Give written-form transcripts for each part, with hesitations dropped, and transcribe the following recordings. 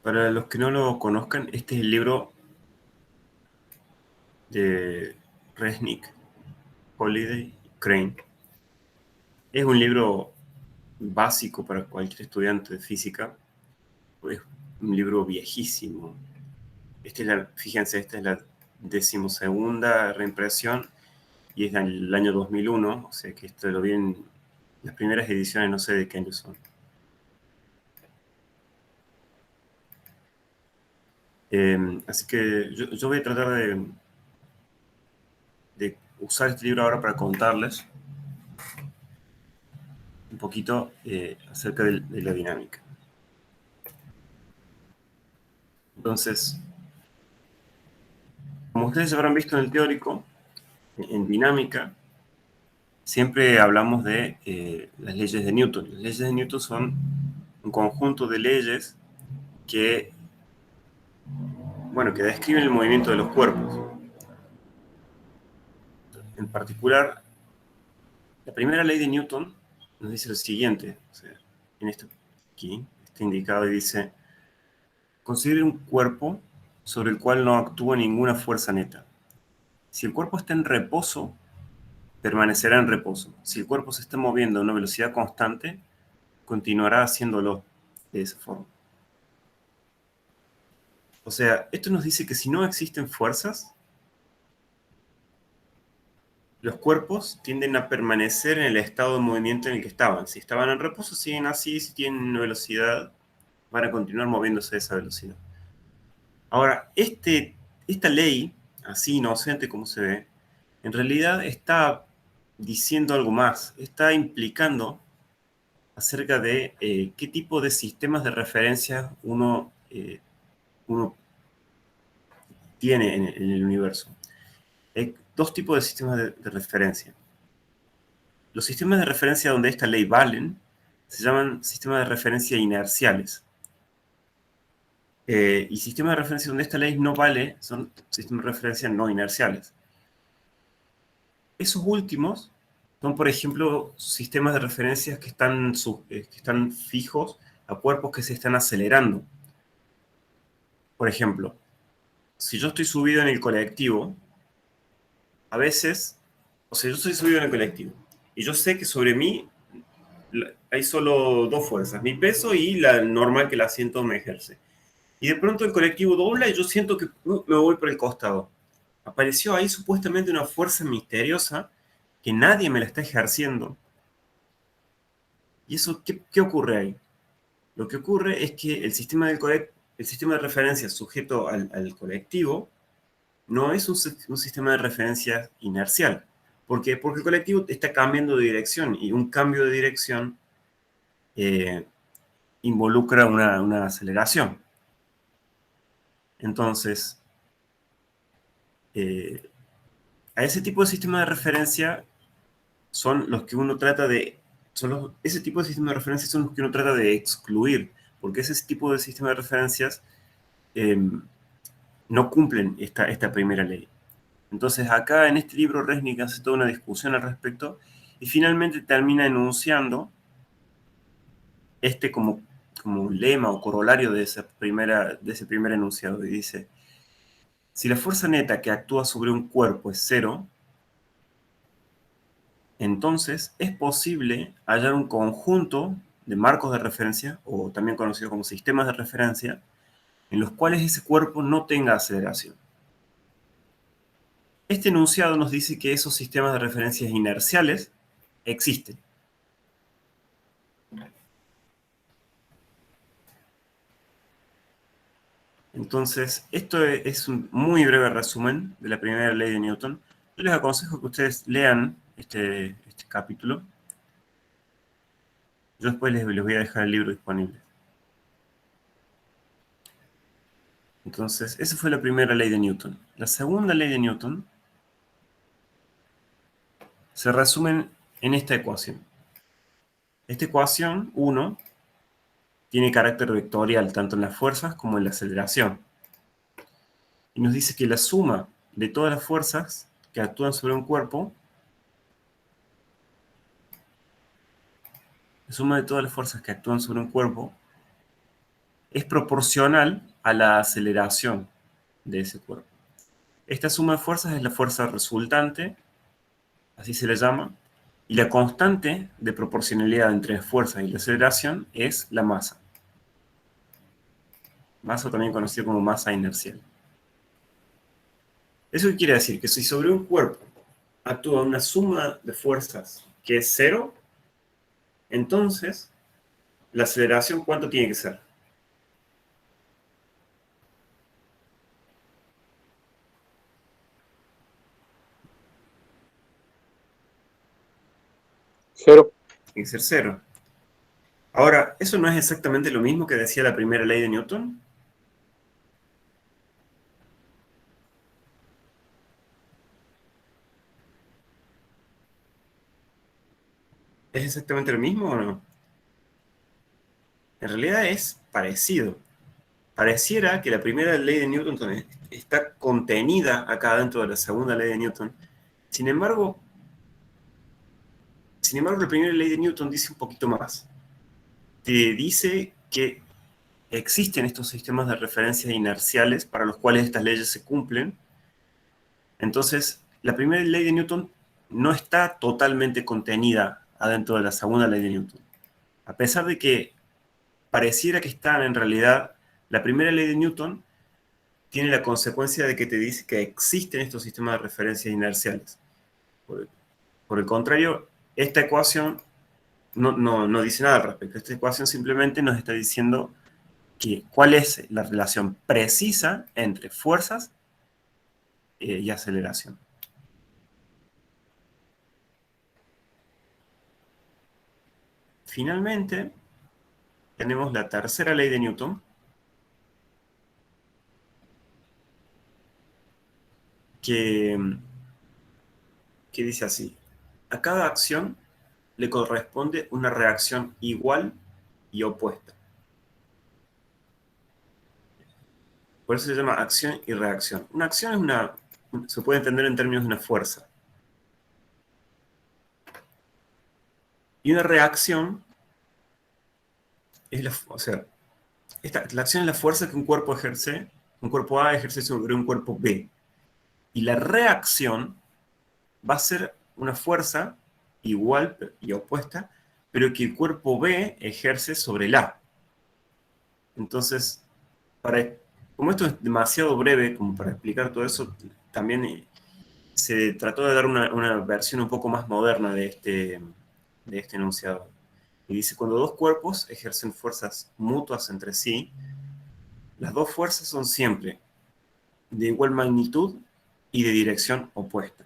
Para los que no lo conozcan, este es el libro de Resnick, Holiday, Crane. Es un libro básico para cualquier estudiante de física. Es un libro viejísimo. Fíjense, esta es la 12ª reimpresión y es del año 2001, o sea que esto lo vi en las primeras ediciones, no sé de qué año son. Así que yo voy a tratar de usar este libro ahora para contarles un poquito acerca de la dinámica. Entonces, como ustedes habrán visto en el teórico, en dinámica, siempre hablamos de las leyes de Newton. Las leyes de Newton son un conjunto de leyes que, bueno, que describen el movimiento de los cuerpos. En particular, la primera ley de Newton nos dice lo siguiente, o sea, en esto aquí está indicado y dice: considere un cuerpo sobre el cual no actúa ninguna fuerza neta. Si el cuerpo está en reposo, permanecerá en reposo. Si el cuerpo se está moviendo a una velocidad constante, continuará haciéndolo de esa forma. O sea, esto nos dice que si no existen fuerzas, los cuerpos tienden a permanecer en el estado de movimiento en el que estaban. Si estaban en reposo, siguen así. Si tienen una velocidad, van a continuar moviéndose a esa velocidad. Ahora, esta ley, así inocente como se ve, en realidad está diciendo algo más. Está implicando acerca de qué tipo de sistemas de referencia uno tiene en el universo. Hay dos tipos de sistemas de referencia. Los sistemas de referencia donde esta ley valen se llaman sistemas de referencia inerciales. Y sistemas de referencia donde esta ley no vale son sistemas de referencia no inerciales. Esos últimos son, por ejemplo, sistemas de referencias que están fijos a cuerpos que se están acelerando. Por ejemplo, si yo estoy subido en el colectivo, a veces, o sea, yo estoy subido en el colectivo y yo sé que sobre mí hay solo dos fuerzas, mi peso y la normal que el asiento me ejerce. Y de pronto el colectivo dobla y yo siento que me voy por el costado. Apareció ahí supuestamente una fuerza misteriosa que nadie me la está ejerciendo. ¿Y eso qué ocurre ahí? Lo que ocurre es que el sistema de referencia sujeto al colectivo no es un sistema de referencia inercial. ¿Por qué? Porque el colectivo está cambiando de dirección y un cambio de dirección eh, involucra una aceleración. Entonces, eh, a ese tipo de sistema de referencia son los que uno trata de... ese tipo de sistemas de referencia son los que uno trata de excluir, porque ese tipo de sistemas de referencias no cumplen esta primera ley. Entonces acá en este libro Resnick hace toda una discusión al respecto y finalmente termina enunciando como lema o corolario de ese primer enunciado y dice: si la fuerza neta que actúa sobre un cuerpo es cero, entonces es posible hallar un conjunto de marcos de referencia, o también conocido como sistemas de referencia, en los cuales ese cuerpo no tenga aceleración. Este enunciado nos dice que esos sistemas de referencias inerciales existen. Entonces, esto es un muy breve resumen de la primera ley de Newton. Yo les aconsejo que ustedes lean este capítulo. Yo después les voy a dejar el libro disponible. Entonces, esa fue la primera ley de Newton. La segunda ley de Newton se resume en esta ecuación. Esta ecuación, 1, tiene carácter vectorial tanto en las fuerzas como en la aceleración. Y nos dice que la suma de todas las fuerzas que actúan sobre un cuerpo, es proporcional a la aceleración de ese cuerpo. Esta suma de fuerzas es la fuerza resultante, así se le llama, y la constante de proporcionalidad entre la fuerza y la aceleración es la masa. Masa también conocido como masa inercial. ¿Eso qué quiere decir? Que si sobre un cuerpo actúa una suma de fuerzas que es cero, entonces la aceleración, ¿cuánto tiene que ser? Cero. Tiene que ser cero. Ahora, ¿eso no es exactamente lo mismo que decía la primera ley de Newton? ¿Es exactamente lo mismo o no? En realidad es parecido. Pareciera que la primera ley de Newton está contenida acá dentro de la segunda ley de Newton. Sin embargo, la primera ley de Newton dice un poquito más. Te dice que existen estos sistemas de referencia inerciales para los cuales estas leyes se cumplen. Entonces, la primera ley de Newton no está totalmente contenida adentro de la segunda ley de Newton. A pesar de que pareciera que están en realidad, la primera ley de Newton tiene la consecuencia de que te dice que existen estos sistemas de referencia inerciales. Por el contrario, esta ecuación no dice nada al respecto. Esta ecuación simplemente nos está diciendo cuál es la relación precisa entre fuerzas y aceleración. Finalmente, tenemos la tercera ley de Newton, que, que dice así: a cada acción le corresponde una reacción igual y opuesta. Por eso se llama acción y reacción. Una acción se puede entender en términos de una fuerza. Y una reacción es la acción es la fuerza que un cuerpo A ejerce sobre un cuerpo B. Y la reacción va a ser una fuerza igual y opuesta, pero que el cuerpo B ejerce sobre el A. Entonces, como esto es demasiado breve como para explicar todo eso, también se trató de dar una versión un poco más moderna de este enunciado. Y dice, cuando dos cuerpos ejercen fuerzas mutuas entre sí, las dos fuerzas son siempre de igual magnitud y de dirección opuesta.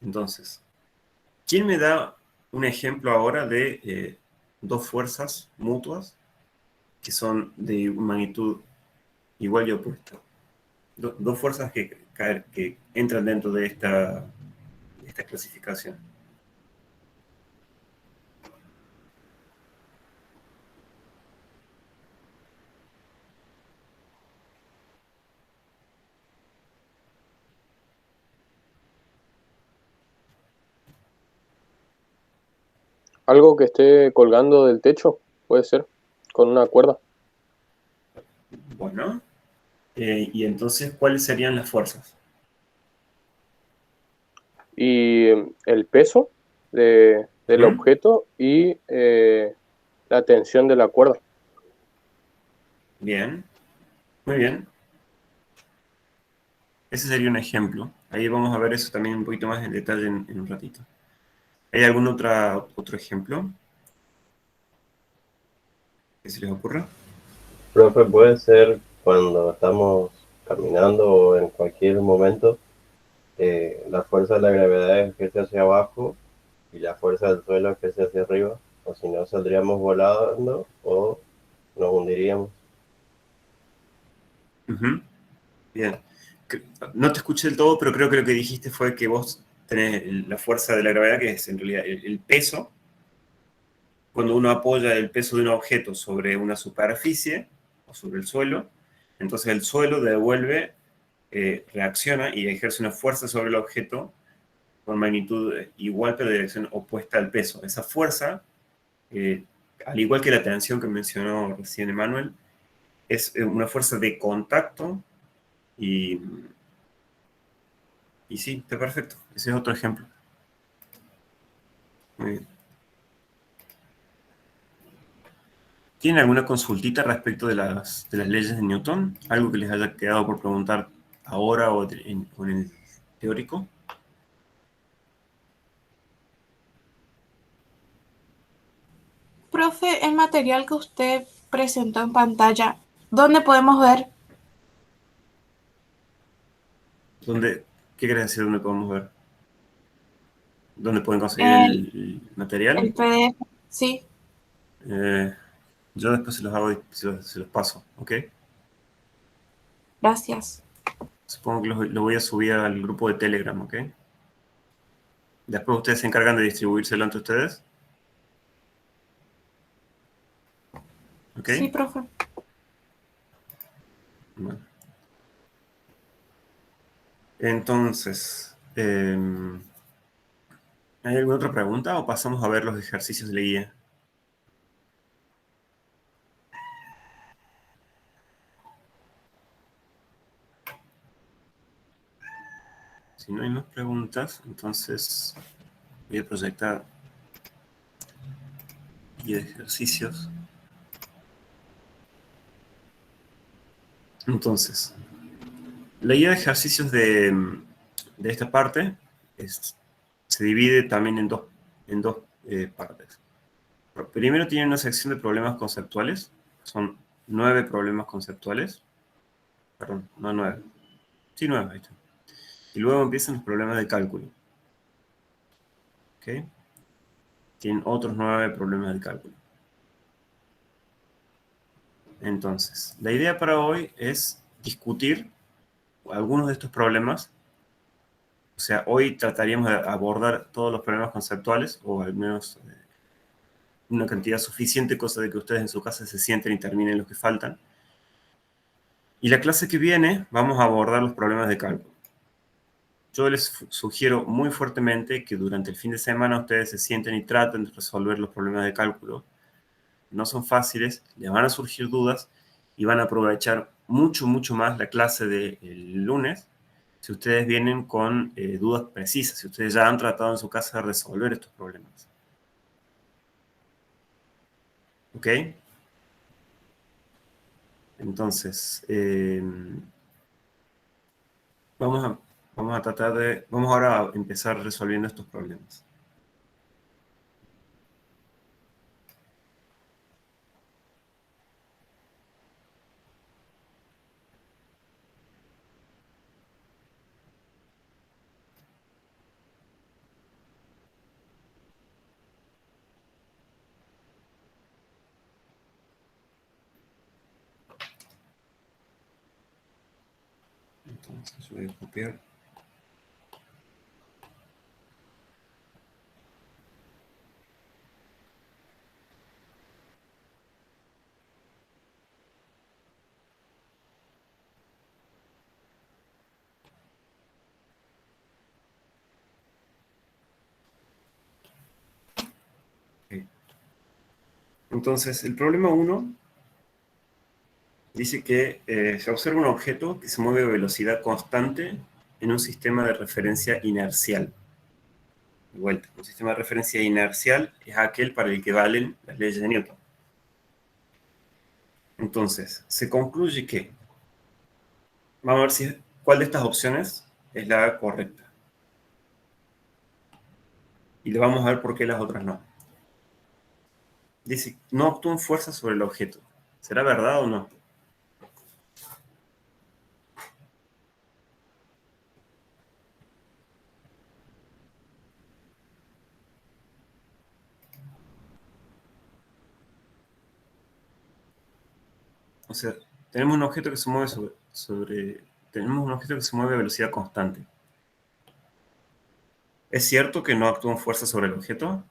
Entonces, ¿quién me da un ejemplo ahora de dos fuerzas mutuas que son de magnitud igual y opuesta? Dos fuerzas que entran dentro de esta clasificación. Algo que esté colgando del techo, puede ser, con una cuerda. Bueno, y entonces, ¿cuáles serían las fuerzas? Y el peso del ¿Mm? objeto y la tensión de la cuerda. Bien, muy bien. Ese sería un ejemplo. Ahí vamos a ver eso también un poquito más en detalle en un ratito. ¿Hay algún otro ejemplo que se les ocurra? Profe, puede ser cuando estamos caminando o en cualquier momento, la fuerza de la gravedad ejerce hacia abajo y la fuerza del suelo ejerce hacia arriba, o si no saldríamos volando o nos hundiríamos. Ujú. Bien. No te escuché del todo, pero creo que lo que dijiste fue que vos tenés la fuerza de la gravedad, que es en realidad el peso. Cuando uno apoya el peso de un objeto sobre una superficie o sobre el suelo, entonces el suelo reacciona y ejerce una fuerza sobre el objeto con magnitud igual pero de dirección opuesta al peso. Esa fuerza, al igual que la tensión que mencionó recién Emanuel, es una fuerza de contacto y sí, está perfecto. Ese es otro ejemplo. Muy bien. ¿Tienen alguna consultita respecto de las leyes de Newton? ¿Algo que les haya quedado por preguntar ahora o en el teórico? Profe, el material que usted presentó en pantalla, ¿dónde podemos ver? ¿Dónde, qué quiere decir dónde podemos ver? ¿Dónde pueden conseguir El, el material? el PDF, sí, Yo después se los hago y se los paso, ¿ok? gracias. Supongo que lo voy a subir al grupo de Telegram, ¿ok? Después ustedes se encargan de distribuírselo entre ustedes, ¿ok? Sí, profe. Bueno. Entonces, ¿hay alguna otra pregunta o pasamos a ver los ejercicios de la guía? Si no hay más preguntas, entonces voy a proyectar guía de ejercicios. Entonces, la guía de ejercicios de esta parte se divide también en dos partes. Primero tiene una sección de problemas conceptuales. Son 9 problemas conceptuales. Perdón, no 9. Sí, 9, ahí está. Y luego empiezan los problemas de cálculo. ¿Ok? Tienen otros 9 problemas de cálculo. Entonces, la idea para hoy es discutir algunos de estos problemas. O sea, hoy trataríamos de abordar todos los problemas conceptuales, o al menos una cantidad suficiente, cosa de que ustedes en su casa se sienten y terminen los que faltan. Y la clase que viene vamos a abordar los problemas de cálculo. Yo les sugiero muy fuertemente que durante el fin de semana ustedes se sienten y traten de resolver los problemas de cálculo. No son fáciles, les van a surgir dudas y van a aprovechar mucho, mucho más la clase del lunes si ustedes vienen con dudas precisas, si ustedes ya han tratado en su casa de resolver estos problemas. ¿Ok? Entonces, vamos ahora a empezar resolviendo estos problemas. Entonces, voy a copiar. Okay. Entonces, el problema 1 dice que se observa un objeto que se mueve a velocidad constante en un sistema de referencia inercial. De vuelta, un sistema de referencia inercial es aquel para el que valen las leyes de Newton. Entonces, se concluye que, vamos a ver cuál de estas opciones es la correcta. Y le vamos a ver por qué las otras no. Dice, no actúan fuerza sobre el objeto. ¿Será verdad o no? O sea, tenemos un objeto que se mueve tenemos un objeto que se mueve a velocidad constante. ¿Es cierto que no actúan fuerza sobre el objeto?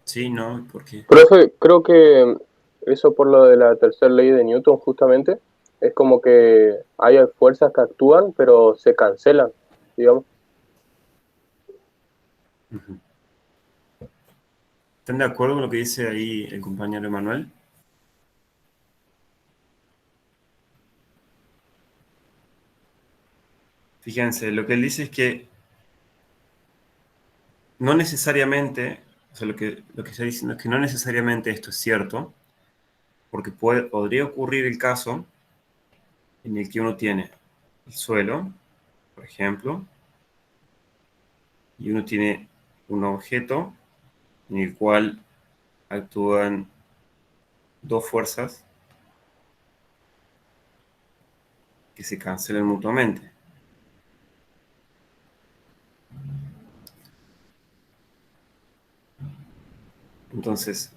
Sí, no, ¿por qué? Profe, creo que eso por lo de la tercera ley de Newton justamente, es como que hay fuerzas que actúan pero se cancelan, digamos. Ujú. ¿Están de acuerdo con lo que dice ahí el compañero Emanuel? Fíjense, lo que él dice es que no necesariamente, o sea, lo que está diciendo es que no necesariamente esto es cierto, porque podría ocurrir el caso en el que uno tiene el suelo, por ejemplo, y uno tiene un objeto en el cual actúan dos fuerzas que se cancelan mutuamente. Entonces,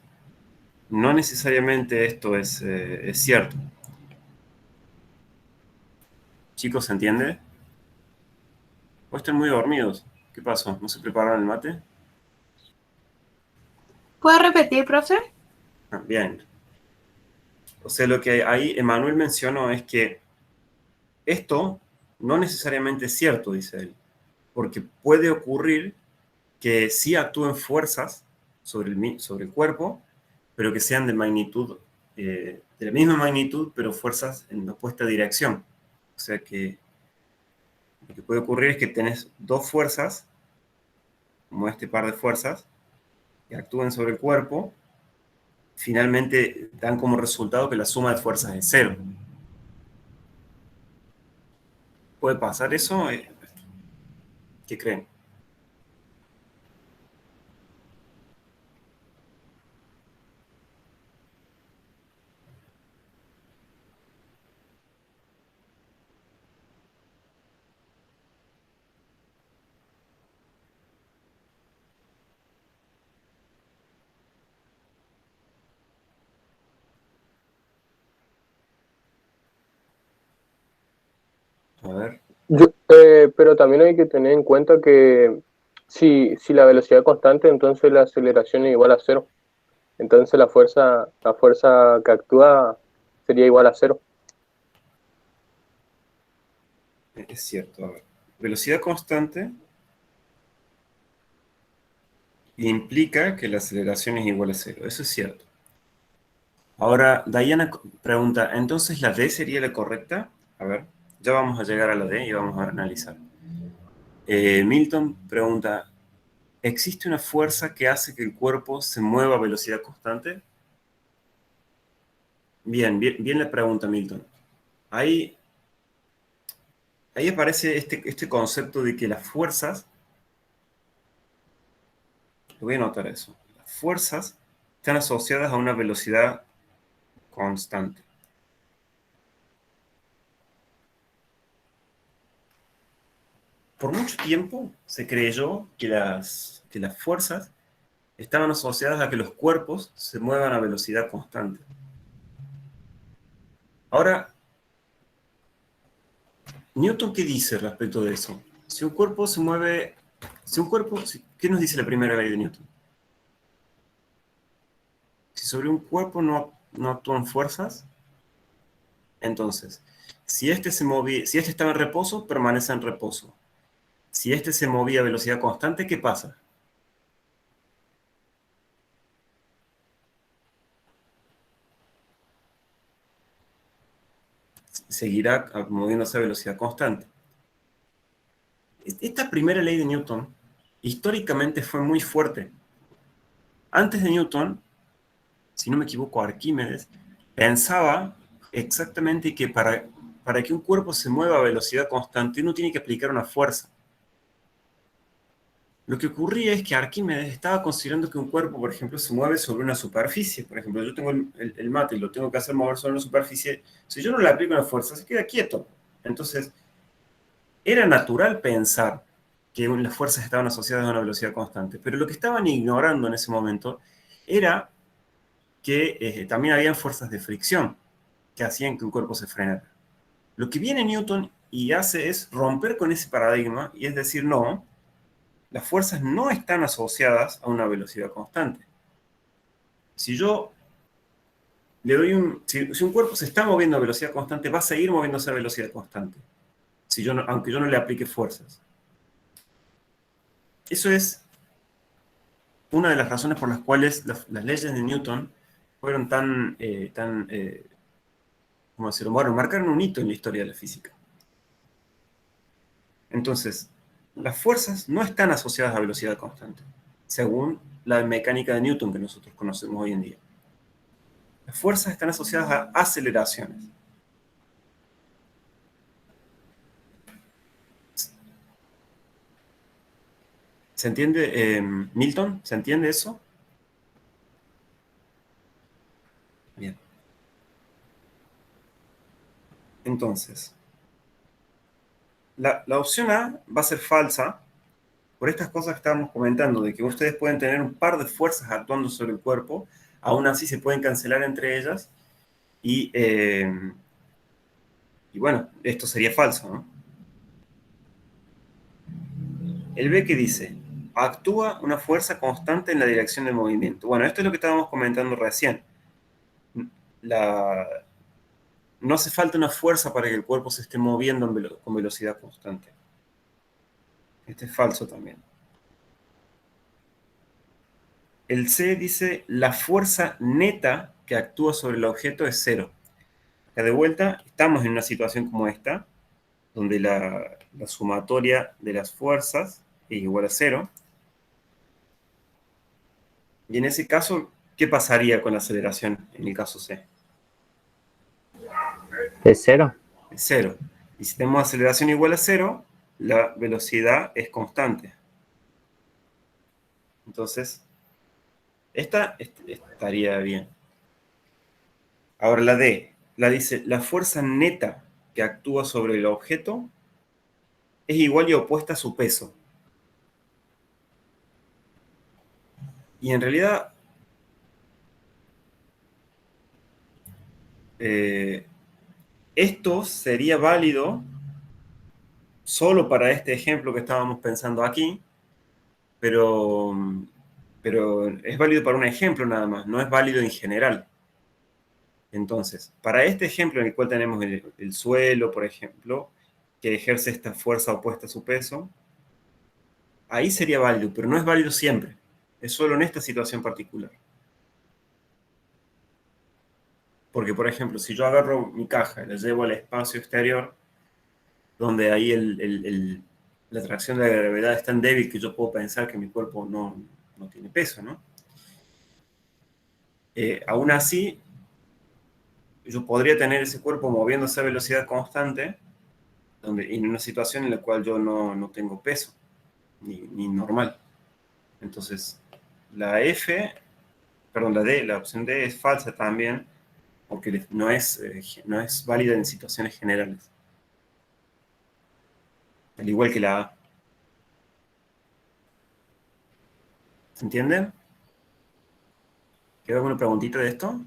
no necesariamente esto es cierto. Chicos, ¿se entiende? ¿O están muy dormidos? ¿Qué pasó? ¿No se prepararon el mate? ¿Puede repetir, profe? Ah, bien. O sea, lo que ahí Emanuel mencionó es que esto no necesariamente es cierto, dice él, porque puede ocurrir que sí actúen fuerzas sobre el cuerpo, pero que sean de magnitud, de la misma magnitud, pero fuerzas en opuesta dirección. O sea que lo que puede ocurrir es que tenés dos fuerzas, como este par de fuerzas, que actúen sobre el cuerpo, finalmente dan como resultado que la suma de fuerzas es cero. ¿Puede pasar eso? ¿Qué creen? A ver. Pero también hay que tener en cuenta que si la velocidad es constante, entonces la aceleración es igual a cero. Entonces la fuerza que actúa sería igual a cero. Es cierto. A ver. Velocidad constante implica que la aceleración es igual a cero. Eso es cierto. Ahora, Diana pregunta, ¿entonces la D sería la correcta? A ver, ya vamos a llegar a la D y vamos a analizar. Milton pregunta, ¿existe una fuerza que hace que el cuerpo se mueva a velocidad constante? Bien la pregunta, Milton. Ahí aparece este concepto de que las fuerzas, lo voy a anotar eso, las fuerzas están asociadas a una velocidad constante. Por mucho tiempo se creyó que las fuerzas estaban asociadas a que los cuerpos se muevan a velocidad constante. Ahora, ¿Newton qué dice respecto de eso? Si un cuerpo se mueve, ¿qué nos dice la primera ley de Newton? Si sobre un cuerpo no actúan fuerzas, entonces, si este estaba en reposo, permanece en reposo. Si este se movía a velocidad constante, ¿qué pasa? Seguirá moviéndose a velocidad constante. Esta primera ley de Newton históricamente fue muy fuerte. Antes de Newton, si no me equivoco, Arquímedes pensaba exactamente que para que un cuerpo se mueva a velocidad constante uno tiene que aplicar una fuerza. Lo que ocurría es que Arquímedes estaba considerando que un cuerpo, por ejemplo, se mueve sobre una superficie. Por ejemplo, yo tengo el mate y lo tengo que hacer mover sobre una superficie. Si yo no le aplico una fuerza, se queda quieto. Entonces, era natural pensar que las fuerzas estaban asociadas a una velocidad constante. Pero lo que estaban ignorando en ese momento era que también habían fuerzas de fricción que hacían que un cuerpo se frenara. Lo que viene Newton y hace es romper con ese paradigma y es decir, no, las fuerzas no están asociadas a una velocidad constante. Si yo le doy si un cuerpo se está moviendo a velocidad constante, va a seguir moviéndose a velocidad constante, aunque yo no le aplique fuerzas. Eso es una de las razones por las cuales las leyes de Newton fueron ¿cómo decirlo? Bueno, marcaron un hito en la historia de la física. Entonces, las fuerzas no están asociadas a velocidad constante, según la mecánica de Newton que nosotros conocemos hoy en día. Las fuerzas están asociadas a aceleraciones. ¿Se entiende, Milton? ¿Se entiende eso? Bien. Entonces, la opción A va a ser falsa por estas cosas que estábamos comentando, de que ustedes pueden tener un par de fuerzas actuando sobre el cuerpo, aún así se pueden cancelar entre ellas, y bueno, esto sería falso, ¿no? El B que dice, actúa una fuerza constante en la dirección del movimiento. Bueno, esto es lo que estábamos comentando recién. No hace falta una fuerza para que el cuerpo se esté moviendo con velocidad constante. Este es falso también. El C dice, la fuerza neta que actúa sobre el objeto es cero. Acá de vuelta, estamos en una situación como esta, donde la sumatoria de las fuerzas es igual a cero. Y en ese caso, ¿qué pasaría con la aceleración en el caso C? ¿Es cero? Es cero. Y si tenemos aceleración igual a cero, la velocidad es constante. Entonces, esta estaría bien. Ahora la D, la dice, la fuerza neta que actúa sobre el objeto es igual y opuesta a su peso. Y en realidad, esto sería válido solo para este ejemplo que estábamos pensando aquí, pero es válido para un ejemplo nada más, no es válido en general. Entonces, para este ejemplo en el cual tenemos el suelo, por ejemplo, que ejerce esta fuerza opuesta a su peso, ahí sería válido, pero no es válido siempre. Es solo en esta situación particular. Porque, por ejemplo, si yo agarro mi caja y la llevo al espacio exterior, donde ahí la atracción de la gravedad es tan débil que yo puedo pensar que mi cuerpo no tiene peso, ¿no? Aún así, yo podría tener ese cuerpo moviéndose a velocidad constante, en una situación en la cual yo no tengo peso, ni normal. Entonces, la la opción D es falsa también, porque no es válida en situaciones generales. Al igual que la A. ¿Se entiende? ¿Queda alguna preguntita de esto?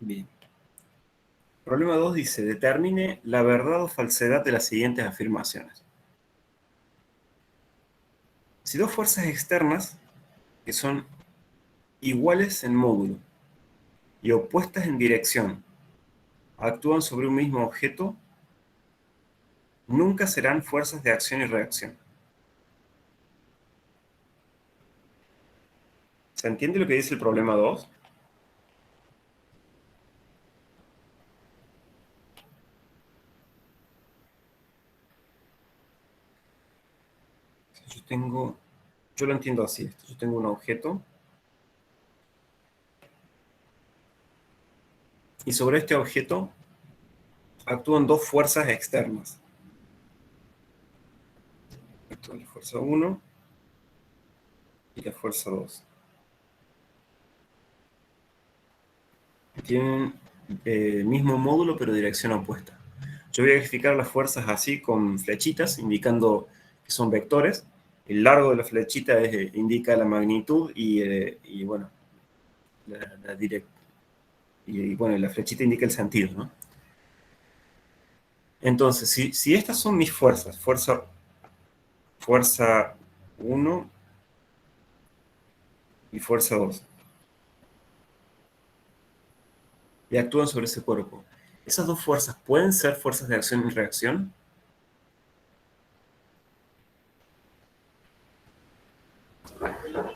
Bien. Problema 2 dice, determine la verdad o falsedad de las siguientes afirmaciones. Si dos fuerzas externas, que son iguales en módulo y opuestas en dirección, actúan sobre un mismo objeto, nunca serán fuerzas de acción y reacción. ¿Se entiende lo que dice el problema 2? Yo lo entiendo así. Yo tengo un objeto y sobre este objeto actúan dos fuerzas externas. Actúa la fuerza 1 y la fuerza 2. Tienen el mismo módulo pero dirección opuesta. Yo voy a explicar las fuerzas así con flechitas indicando que son vectores. El largo de la flechita indica la magnitud y bueno, la flechita indica el sentido, ¿no? Entonces, si estas son mis fuerzas, fuerza 1 y fuerza 2, y actúan sobre ese cuerpo. ¿Esas dos fuerzas pueden ser fuerzas de acción y reacción?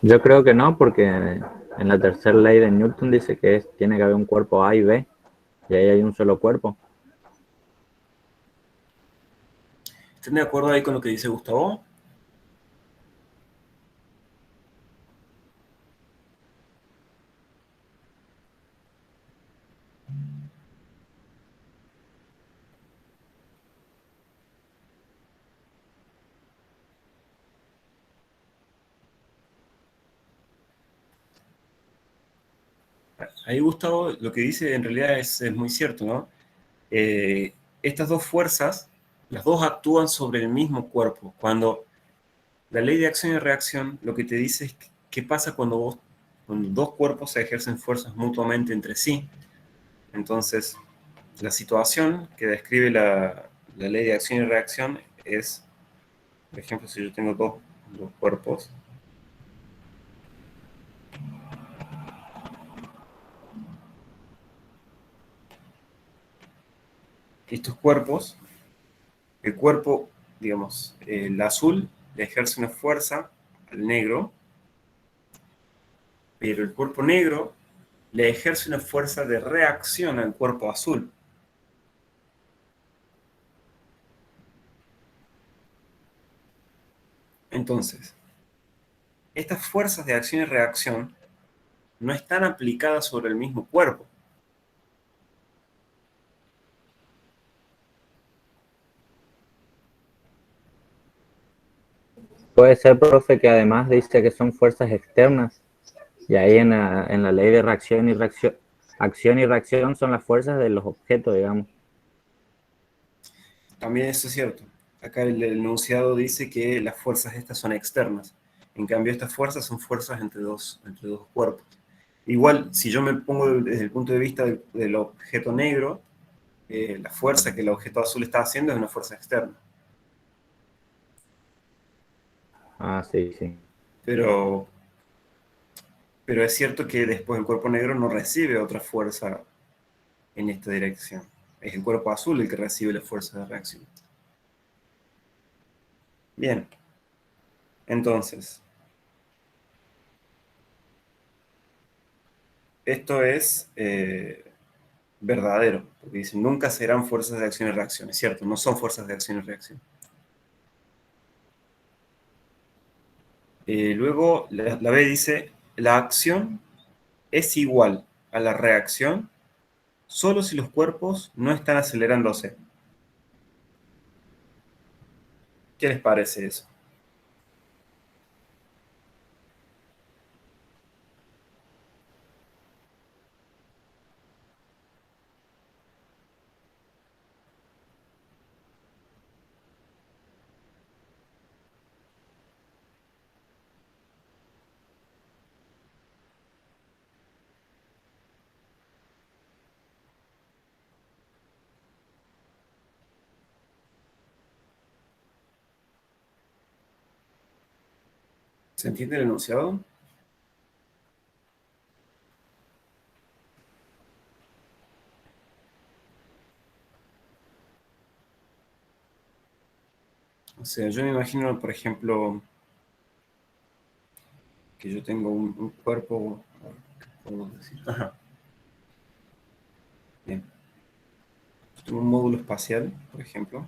Yo creo que no, porque en la tercera ley de Newton dice que tiene que haber un cuerpo A y B, y ahí hay un solo cuerpo. ¿Están de acuerdo ahí con lo que dice Gustavo? Ahí Gustavo lo que dice en realidad es muy cierto, ¿no? Estas dos fuerzas, las dos actúan sobre el mismo cuerpo. Cuando la ley de acción y reacción lo que te dice es qué pasa cuando dos cuerpos se ejercen fuerzas mutuamente entre sí. Entonces, la situación que describe la ley de acción y reacción es, por ejemplo, si yo tengo dos cuerpos, estos cuerpos, el cuerpo, digamos, el azul le ejerce una fuerza al negro, pero el cuerpo negro le ejerce una fuerza de reacción al cuerpo azul. Entonces, estas fuerzas de acción y reacción no están aplicadas sobre el mismo cuerpo. Puede ser, profe, que además dice que son fuerzas externas, y ahí en la ley de acción y reacción son las fuerzas de los objetos, digamos. También eso es cierto. Acá el enunciado dice que las fuerzas estas son externas. En cambio, estas fuerzas son fuerzas entre dos cuerpos. Igual, si yo me pongo desde el punto de vista del objeto negro, la fuerza que el objeto azul está haciendo es una fuerza externa. Ah, sí, sí. Pero es cierto que después el cuerpo negro no recibe otra fuerza en esta dirección. Es el cuerpo azul el que recibe la fuerza de reacción. Bien, entonces, esto es verdadero, porque dicen nunca serán fuerzas de acción y reacción. Es cierto, no son fuerzas de acción y reacción. Luego, la B dice, la acción es igual a la reacción solo si los cuerpos no están acelerándose. ¿Qué les parece eso? ¿Se entiende el enunciado? O sea, yo me imagino, por ejemplo, que yo tengo un cuerpo, ¿qué podemos decir? Ajá, bien. Yo tengo un módulo espacial, por ejemplo.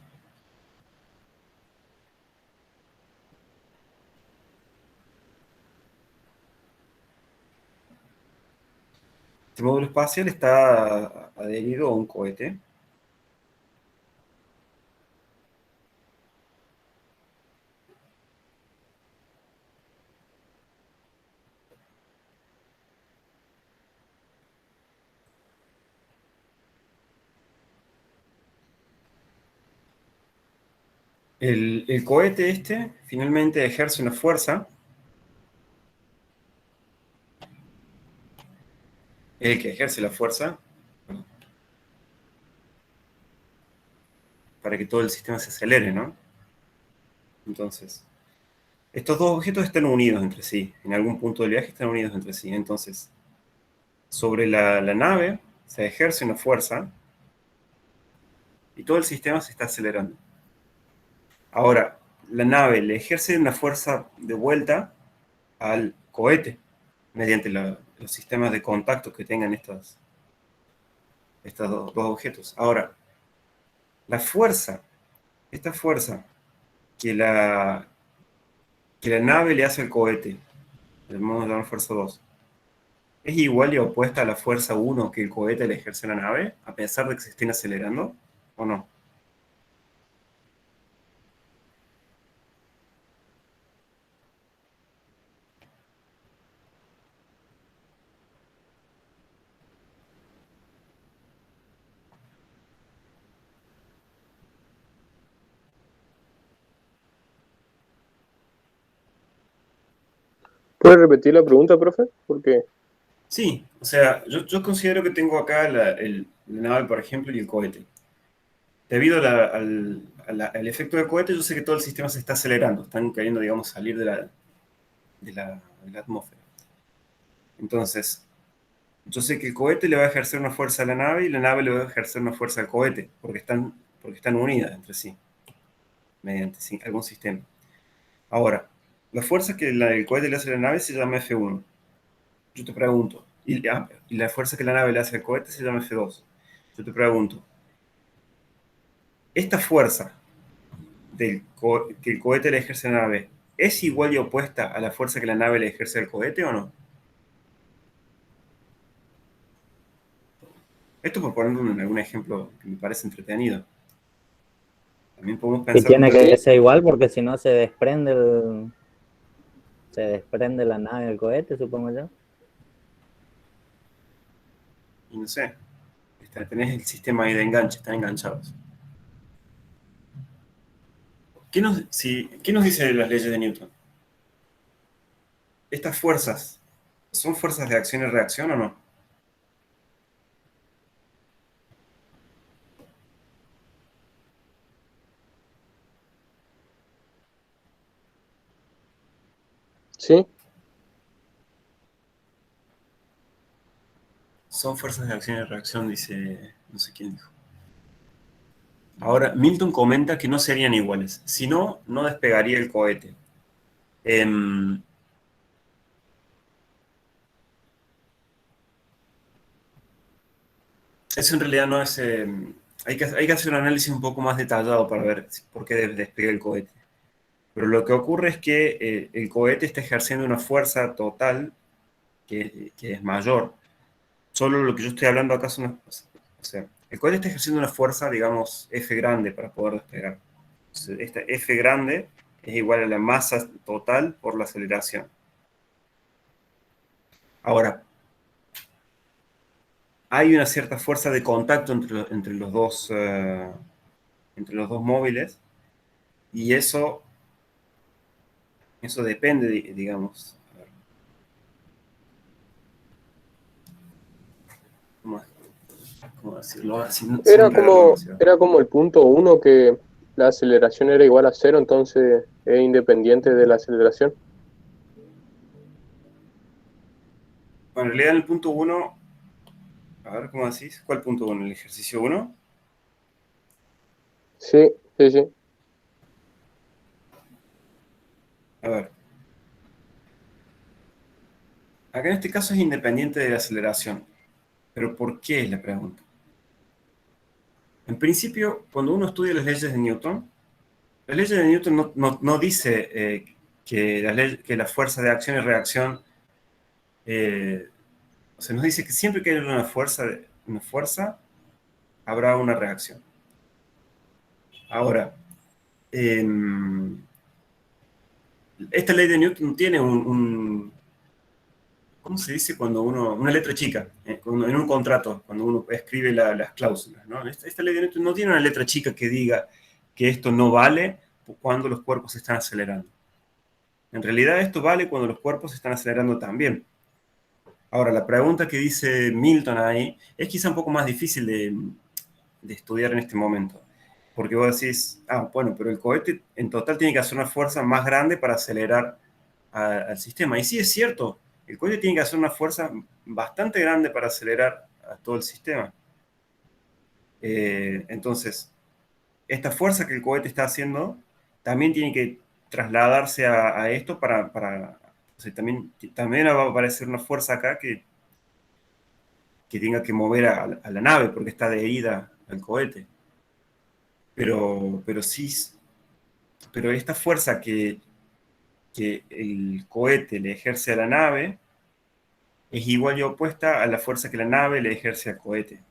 Este módulo espacial está adherido a un cohete. El cohete este finalmente ejerce una fuerza, el que ejerce la fuerza, para que todo el sistema se acelere, ¿no? Entonces, estos dos objetos están unidos entre sí, en algún punto del viaje están unidos entre sí. Entonces, sobre la nave se ejerce una fuerza y todo el sistema se está acelerando. Ahora, la nave le ejerce una fuerza de vuelta al cohete mediante los sistemas de contacto que tengan estos dos objetos. Ahora, esta fuerza que la nave le hace al cohete, vamos a llamar fuerza 2, ¿es igual y opuesta a la fuerza 1 que el cohete le ejerce a la nave, a pesar de que se estén acelerando, o no? ¿Puede repetir la pregunta, profe? Porque Sí, o sea, yo considero que tengo acá la nave, por ejemplo, y el cohete. Debido al efecto del cohete, yo sé que todo el sistema se está acelerando, están queriendo, digamos, salir de la atmósfera. Entonces, yo sé que el cohete le va a ejercer una fuerza a la nave y la nave le va a ejercer una fuerza al cohete, porque están unidas entre sí, mediante algún sistema. Ahora, la fuerza que el cohete le hace a la nave se llama F1. Yo te pregunto, y la fuerza que la nave le hace al cohete se llama F2. Yo te pregunto, ¿esta fuerza que el cohete le ejerce a la nave es igual y opuesta a la fuerza que la nave le ejerce al cohete o no? Esto por poner algún ejemplo que me parece entretenido. También podemos Y pensar tiene que ser igual porque si no se desprende la nave del cohete, supongo yo. y no sé, tenés el sistema ahí de enganche, están enganchados. ¿Qué nos dice de las leyes de Newton? ¿Estas fuerzas son fuerzas de acción y reacción o no? sí, Son fuerzas de acción y reacción, dice, no sé quién dijo. Ahora, Milton comenta que no serían iguales, si no, no despegaría el cohete. Eso en realidad no es... hay que hacer un análisis un poco más detallado para ver por qué despega el cohete. Pero lo que ocurre es que el cohete está ejerciendo una fuerza total que es mayor. Solo lo que yo estoy hablando acá son... O sea, el cohete está ejerciendo una fuerza, digamos, F grande para poder despegar. Entonces, esta F grande es igual a la masa total por la aceleración. Ahora, hay una cierta fuerza de contacto entre los dos móviles y eso depende, digamos. A ver, ¿cómo decirlo? Sin enredarlo demasiado. era como el punto 1 que la aceleración era igual a 0, entonces es independiente de la aceleración. Bueno, en realidad en el punto 1, a ver, ¿cómo decís? ¿Cuál punto 1? ¿El ejercicio 1? Sí, sí, sí. A ver. Acá en este caso es independiente de la aceleración. ¿Pero por qué es la pregunta? En principio, cuando uno estudia las leyes de Newton, las leyes de Newton no dice que la fuerza de acción y reacción, o sea, nos dice que siempre que haya una fuerza, habrá una reacción. Ahora, esta ley de Newton tiene ¿cómo se dice cuando una letra chica, en un contrato, cuando uno escribe las cláusulas, ¿no? Esta ley de Newton no tiene una letra chica que diga que esto no vale cuando los cuerpos se están acelerando. En realidad esto vale cuando los cuerpos se están acelerando también. Ahora, la pregunta que dice Milton ahí es quizá un poco más difícil de estudiar en este momento. Porque vos decís, bueno, pero el cohete en total tiene que hacer una fuerza más grande para acelerar al sistema. Y sí es cierto, el cohete tiene que hacer una fuerza bastante grande para acelerar a todo el sistema. Entonces, esta fuerza que el cohete está haciendo también tiene que trasladarse a esto o sea, también va a aparecer una fuerza acá que tenga que mover a la nave porque está adherida al cohete. Pero sí, pero esta fuerza que el cohete le ejerce a la nave es igual y opuesta a la fuerza que la nave le ejerce al cohete.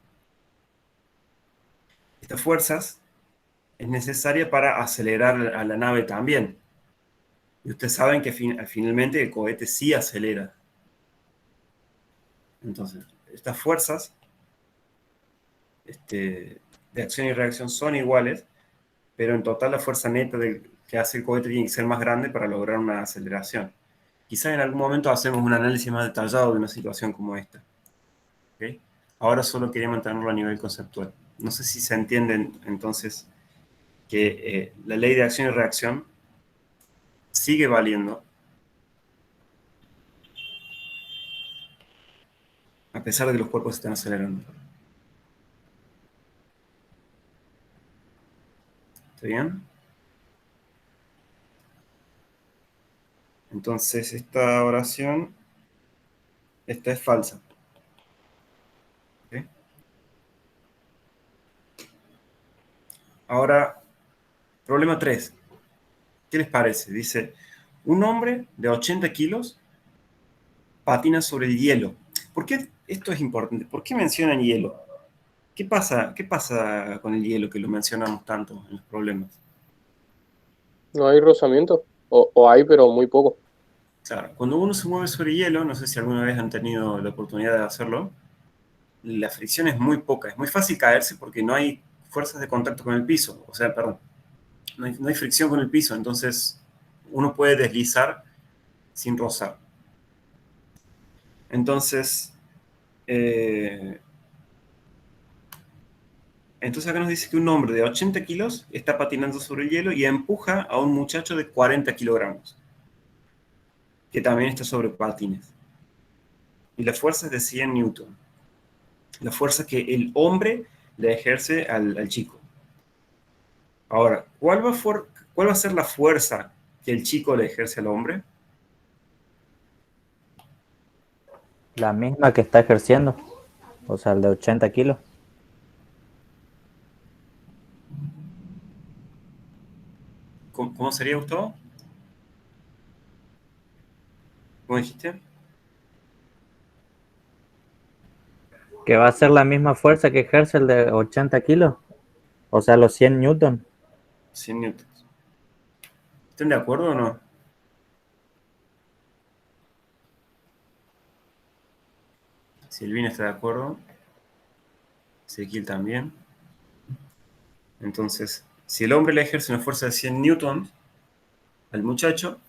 Estas fuerzas es necesaria para acelerar a la nave también. Y ustedes saben que finalmente el cohete sí acelera. Entonces, estas fuerzas de acción y reacción son iguales, pero en total la fuerza neta que hace el cohete tiene que ser más grande para lograr una aceleración. Quizás en algún momento hacemos un análisis más detallado de una situación como esta. ¿Okay? Ahora solo quería mantenerlo a nivel conceptual. No sé si se entienden entonces que la ley de acción y reacción sigue valiendo a pesar de que los cuerpos se están acelerando. ¿Está bien? Entonces esta oración, esta es falsa. ¿Okay? Ahora, problema 3. ¿Qué les parece? Dice, un hombre de 80 kilos patina sobre el hielo. ¿Por qué esto es importante? ¿Por qué mencionan hielo? ¿Qué pasa con el hielo que lo mencionamos tanto en los problemas? No hay rozamiento, o hay, pero muy poco. Claro, cuando uno se mueve sobre hielo, no sé si alguna vez han tenido la oportunidad de hacerlo, la fricción es muy poca, es muy fácil caerse porque no hay fuerzas de contacto con el piso, o sea, perdón, no hay fricción con el piso, entonces uno puede deslizar sin rozar. Entonces, eh, entonces acá nos dice que un hombre de 80 kilos está patinando sobre el hielo y empuja a un muchacho de 40 kilogramos, que también está sobre patines. Y la fuerza es de 100 newton. La fuerza que el hombre le ejerce al chico. Ahora, ¿cuál va a ser la fuerza que el chico le ejerce al hombre? La misma que está ejerciendo, o sea, el de 80 kilos. ¿Cómo sería, Gustavo? ¿Cómo dijiste? Que va a ser la misma fuerza que ejerce el de 80 kilos, o sea, los 100 newton. 100 newtons. ¿Están de acuerdo o no? Silvina está de acuerdo. Ezequiel también. Entonces, si el hombre le ejerce una fuerza de 100 newtons al muchacho,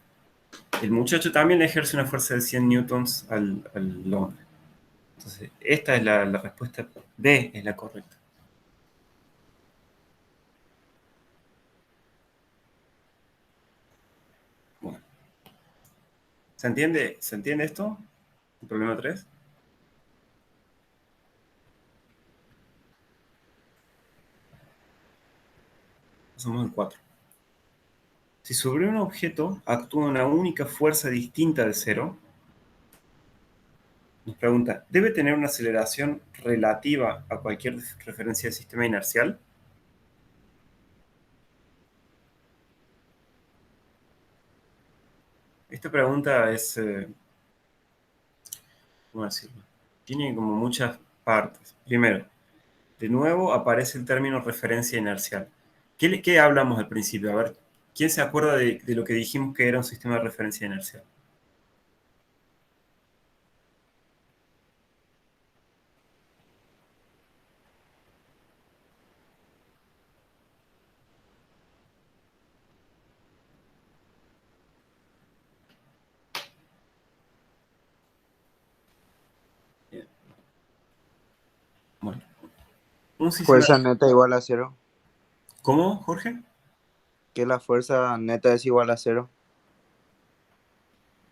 el muchacho también le ejerce una fuerza de 100 newtons al hombre. Entonces, esta es la respuesta D, es la correcta. Bueno, ¿se entiende? ¿Se entiende esto? ¿El problema 3? Somos el 4. Si sobre un objeto actúa una única fuerza distinta de cero, nos pregunta, ¿debe tener una aceleración relativa a cualquier referencia de sistema inercial? Esta pregunta es, ¿cómo decirlo? Tiene como muchas partes. Primero, de nuevo aparece el término referencia inercial. ¿Qué hablamos al principio? A ver, ¿quién se acuerda de lo que dijimos que era un sistema de referencia inercial? Bien. Bueno, un sistema... Fuerza neta igual a cero. ¿Cómo, Jorge? Que la fuerza neta es igual a cero.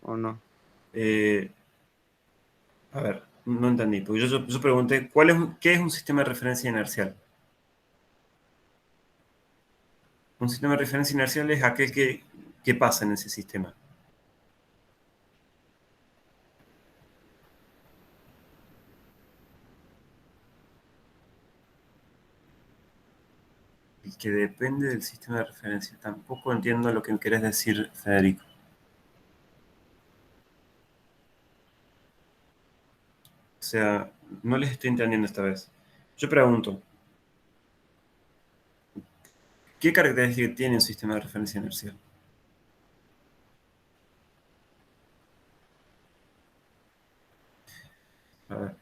¿O no? A ver, No entendí, porque yo pregunté, ¿qué es un sistema de referencia inercial? Un sistema de referencia inercial es aquel que pasa en ese sistema. Y que depende del sistema de referencia. Tampoco entiendo lo que querés decir, Federico. O sea, no les estoy entendiendo esta vez. Yo pregunto, ¿qué característica tiene un sistema de referencia inercial? A ver.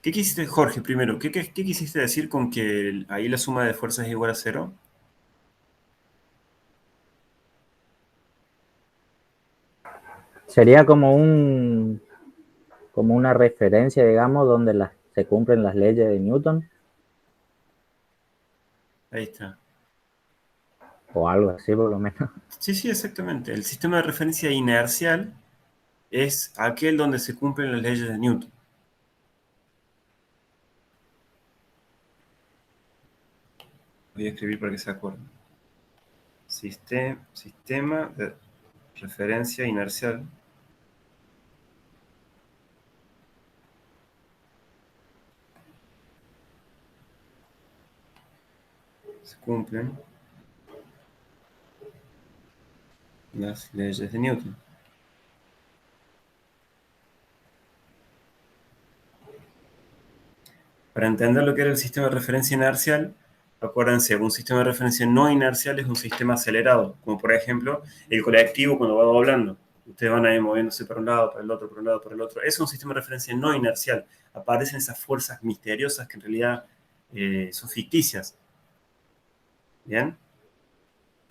¿Qué quisiste, Jorge, primero? ¿Qué quisiste decir con que ahí la suma de fuerzas es igual a cero? Sería como una referencia, digamos, donde se cumplen las leyes de Newton Ahí está. o algo así por lo menos. Sí, sí, exactamente. El sistema de referencia inercial es aquel donde se cumplen las leyes de Newton. Voy a escribir para que se acuerden. Sistema de referencia inercial se cumplen las leyes de Newton. Para entender lo que era el sistema de referencia inercial, acuérdense, un sistema de referencia no inercial es un sistema acelerado, como por ejemplo el colectivo cuando va doblando. Ustedes van a ir moviéndose para un lado, para el otro, para un lado, para el otro. Es un sistema de referencia no inercial. Aparecen esas fuerzas misteriosas que en realidad son ficticias. ¿Bien?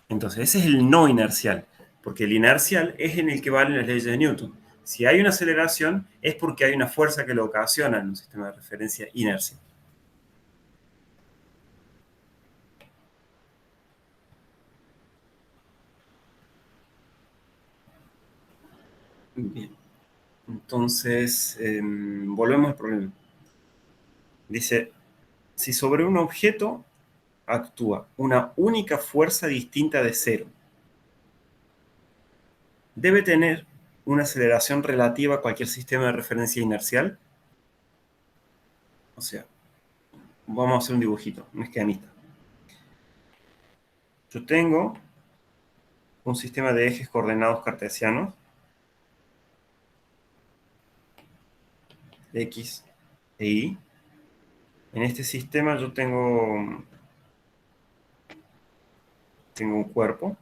Entonces, ese es el no inercial, porque el inercial es en el que valen las leyes de Newton. Si hay una aceleración, es porque hay una fuerza que lo ocasiona en un sistema de referencia inercial. Bien. Entonces, volvemos al problema. Dice, si sobre un objeto actúa una única fuerza distinta de cero, debe tener una aceleración relativa a cualquier sistema de referencia inercial. O sea, vamos a hacer un dibujito, un esquemita. Yo tengo un sistema de ejes coordenados cartesianos, X e Y. En este sistema yo tengo un cuerpo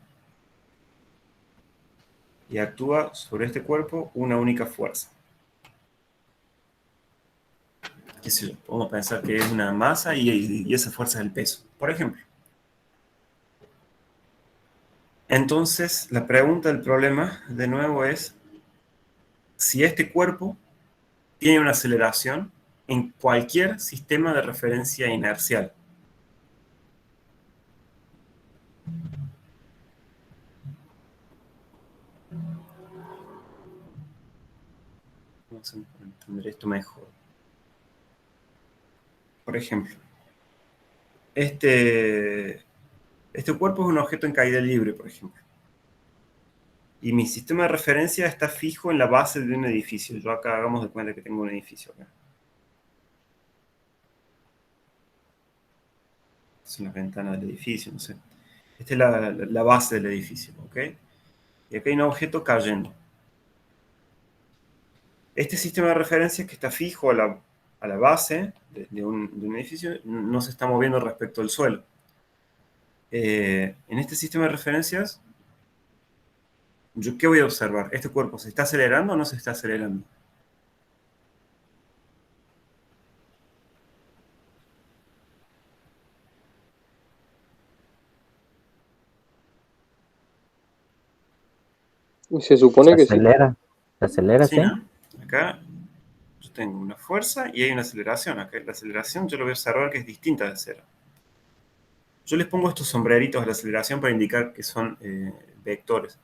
y actúa sobre este cuerpo una única fuerza. ¿Qué sé yo? Podemos pensar que es una masa y esa fuerza es el peso, por ejemplo. Entonces, la pregunta del problema, de nuevo, es si este cuerpo tiene una aceleración en cualquier sistema de referencia inercial. Vamos a entender esto mejor. Por ejemplo, este cuerpo es un objeto en caída libre, por ejemplo. Y mi sistema de referencia está fijo en la base de un edificio. Yo acá hagamos de cuenta que tengo un edificio acá. Son las ventanas del edificio, no sé. Esta es la base del edificio, ¿ok? Y acá hay un objeto cayendo. Este sistema de referencia que está fijo a la base de un edificio no se está moviendo respecto al suelo. En este sistema de referencias, ¿yo qué voy a observar? ¿Este cuerpo se está acelerando o no se está acelerando? Y se supone que sí. Se acelera, Sí, sí. ¿no? Acá yo tengo una fuerza y hay una aceleración. Acá la aceleración yo lo voy a observar que es distinta de cero. Yo les pongo estos sombreritos a la aceleración para indicar que son vectores.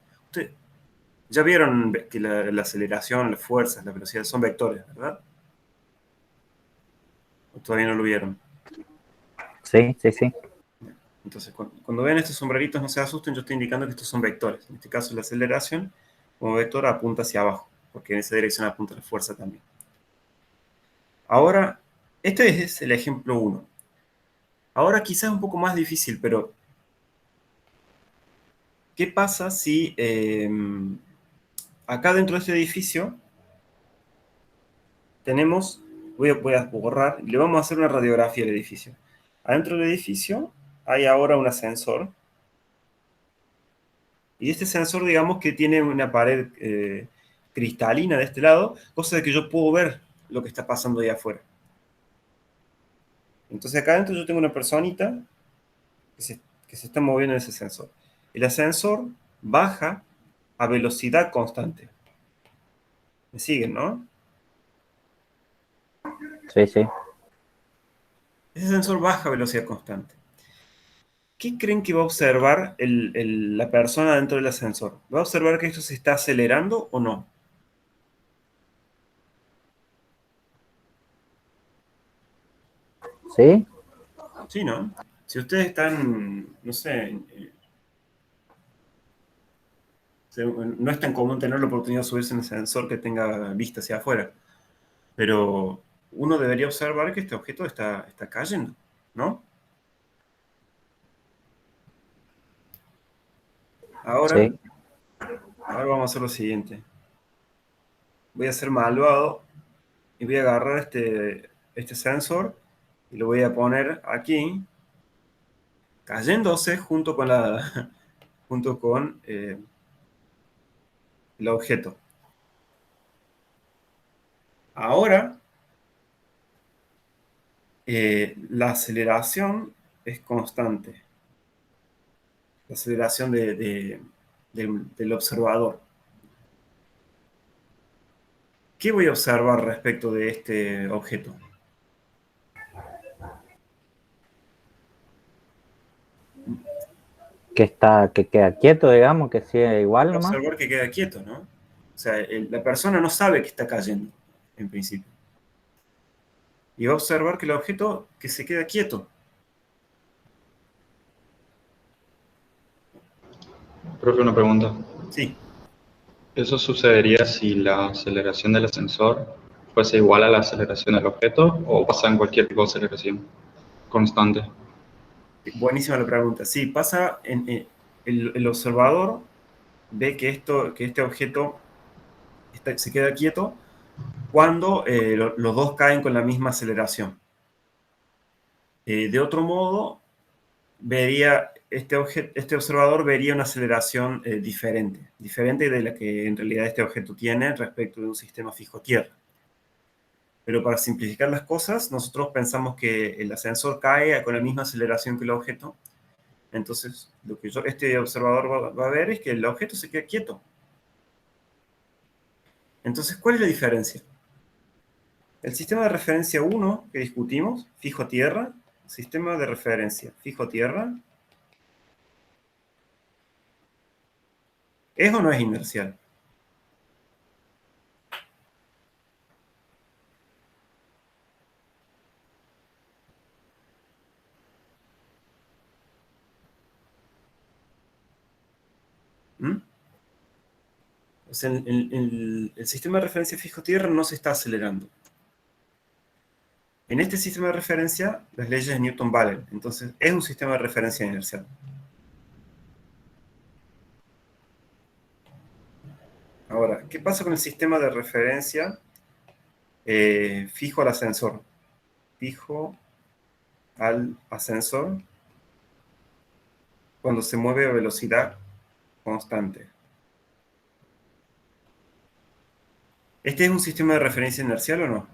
Ya vieron que la aceleración, las fuerzas, la velocidad son vectores, ¿verdad? ¿O todavía no lo vieron? Sí, sí, sí. Entonces, cuando ven estos sombreritos, no se asusten, yo estoy indicando que estos son vectores. En este caso, la aceleración como vector apunta hacia abajo, porque en esa dirección apunta la fuerza también. Ahora, este es el ejemplo 1. Ahora quizás un poco más difícil, pero ¿qué pasa si acá dentro de este edificio tenemos, voy a borrar, y le vamos a hacer una radiografía al edificio. Adentro del edificio hay ahora un ascensor, y este sensor, digamos que tiene una pared cristalina de este lado, cosa de que yo puedo ver lo que está pasando ahí afuera. Entonces acá adentro yo tengo una personita que se está moviendo en ese sensor. El ascensor baja a velocidad constante. ¿Me siguen, no? Sí, sí. Ese sensor baja a velocidad constante. ¿Qué creen que va a observar la persona dentro del ascensor? ¿Va a observar que esto se está acelerando o no? Sí, Sí, ¿no? Si ustedes están, no sé, no es tan común tener la oportunidad de subirse en un ascensor que tenga vista hacia afuera, pero uno debería observar que este objeto está cayendo, ¿no? Ahora, sí. ahora vamos a hacer lo siguiente. Voy a ser malvado y voy a agarrar este sensor y lo voy a poner aquí, cayéndose junto con junto con el objeto. Ahora, la aceleración es constante. La aceleración del observador. ¿Qué voy a observar respecto de este objeto? Que queda quieto, digamos, que sigue igual Voy a nomás. observar que queda quieto, ¿no? O sea, la persona no sabe que está cayendo, en principio. Y va a observar que el objeto que se queda quieto. Profe, una pregunta. Sí, ¿Eso sucedería si la aceleración del ascensor fuese igual a la aceleración del objeto o pasa en cualquier tipo de aceleración constante? buenísima la pregunta. Sí, pasa el observador ve que este objeto se queda quieto cuando los dos caen con la misma aceleración. De otro modo, este observador vería una aceleración diferente de la que en realidad este objeto tiene respecto de un sistema fijo-tierra. Pero para simplificar las cosas, nosotros pensamos que el ascensor cae con la misma aceleración que el objeto. Entonces, lo que este observador va a ver es que el objeto se queda quieto. Entonces, ¿cuál es la diferencia? El sistema de referencia 1 que discutimos, fijo-tierra, sistema de referencia fijo-tierra, ¿es o no es inercial? ¿Mm? O sea, el sistema de referencia fijo-tierra no se está acelerando. En este sistema de referencia, las leyes de Newton valen. Entonces, es un sistema de referencia inercial. Ahora, ¿qué pasa con el sistema de referencia fijo al ascensor? Fijo al ascensor cuando se mueve a velocidad constante. ¿Este es un sistema de referencia inercial o no?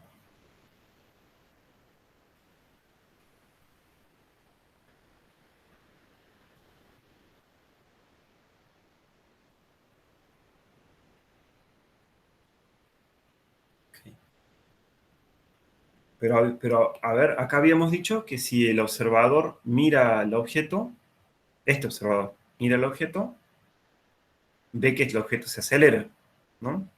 Ok. Pero, a ver, acá habíamos dicho que si el observador mira el objeto, este observador mira el objeto, ve que el objeto se acelera, ¿no?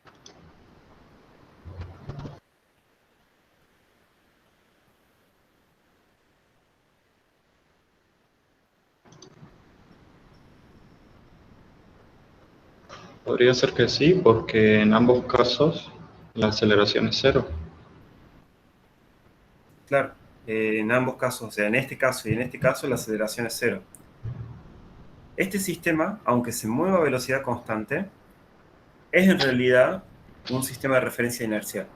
Podría ser que sí, porque en ambos casos la aceleración es cero. Claro, en ambos casos, o sea, en este caso y en este caso, la aceleración es cero. Este sistema, aunque se mueva a velocidad constante, es en realidad un sistema de referencia inercial.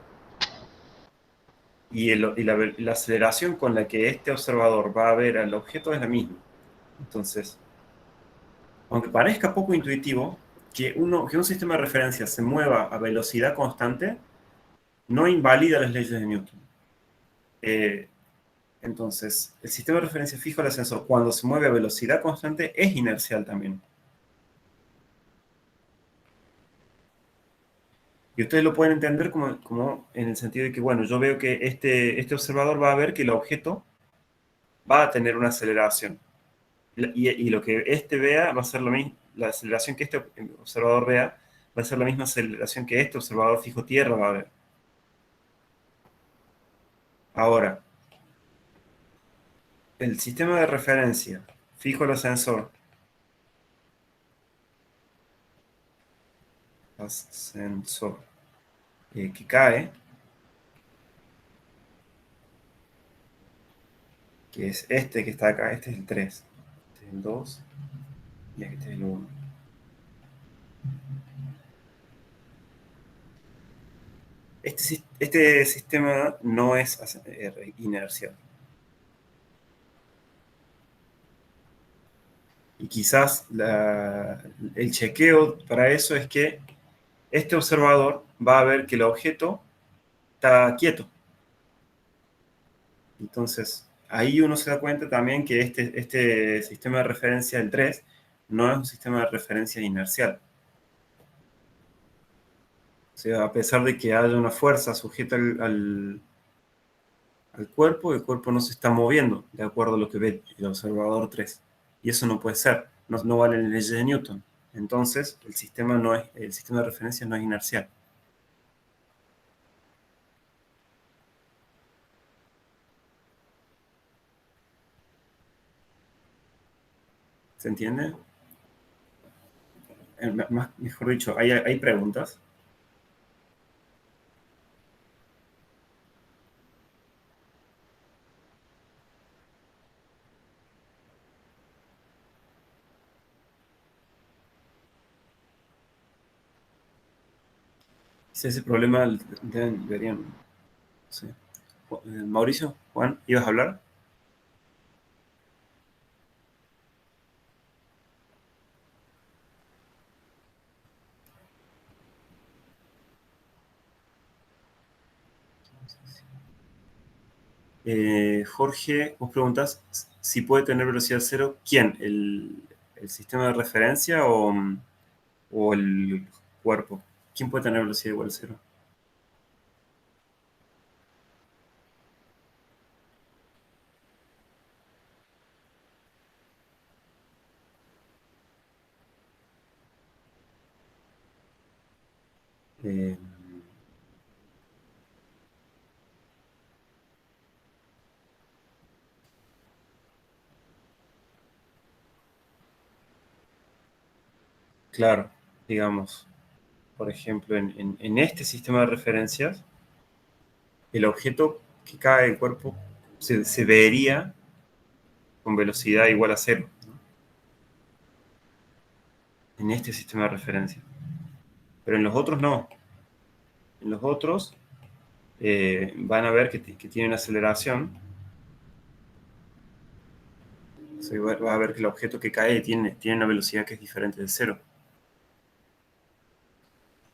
Y la aceleración con la que este observador va a ver al objeto es la misma. Entonces, aunque parezca poco intuitivo, que un sistema de referencia se mueva a velocidad constante no invalida las leyes de Newton. Eh, entonces, el sistema de referencia fijo del sensor, cuando se mueve a velocidad constante, es inercial también. Y ustedes lo pueden entender como en el sentido de que, bueno, yo veo que este observador va a ver que el objeto va a tener una aceleración. Y lo que este vea va a ser lo mismo, la aceleración que este observador vea va a ser la misma aceleración que este observador fijo tierra va a ver. Ahora, el sistema de referencia fijo al ascensor, que cae, que es este que está acá, este es el 3, este es el 2 y este es el 1. Este sistema no es inercial. Y quizás el chequeo para eso es que este observador va a ver que el objeto está quieto. Entonces, ahí uno se da cuenta también que este sistema de referencia del 3 no es un sistema de referencia inercial. O sea, a pesar de que haya una fuerza sujeta al cuerpo, el cuerpo no se está moviendo de acuerdo a lo que ve el observador 3. Y eso no puede ser, no vale la ley de Newton. Entonces, el sistema de referencia no es inercial. ¿Se entiende? Mejor dicho, hay preguntas. Si ese problema deberían. Sí. Mauricio, Juan, ¿ibas a hablar? Jorge, vos preguntás si puede tener velocidad cero. ¿Quién? ¿El sistema de referencia o el cuerpo? ¿Quién puede tener velocidad igual a cero? Eh, claro, digamos, por ejemplo, en este sistema de referencias, el objeto que cae del cuerpo se vería con velocidad igual a cero, ¿no? En este sistema de referencia. Pero en los otros no. En los otros van a ver que tiene una aceleración. O sea, va a ver que el objeto que cae tiene una velocidad que es diferente de cero.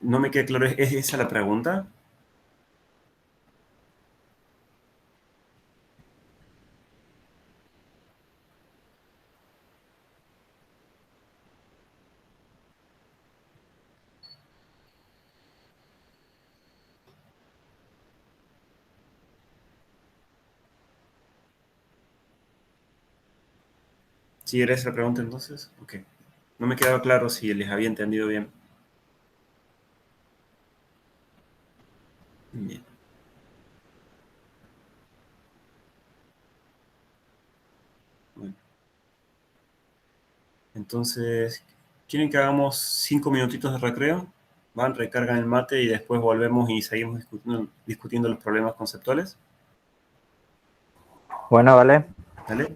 No me queda claro, ¿es esa la pregunta? ¿Sí era esa la pregunta entonces? Ok. No me quedaba claro si les había entendido bien. Bien. Bueno. Entonces, ¿quieren que hagamos 5 minutitos de recreo? Van, recargan el mate y después volvemos y seguimos discutiendo los problemas conceptuales. Bueno, vale. ¿Vale?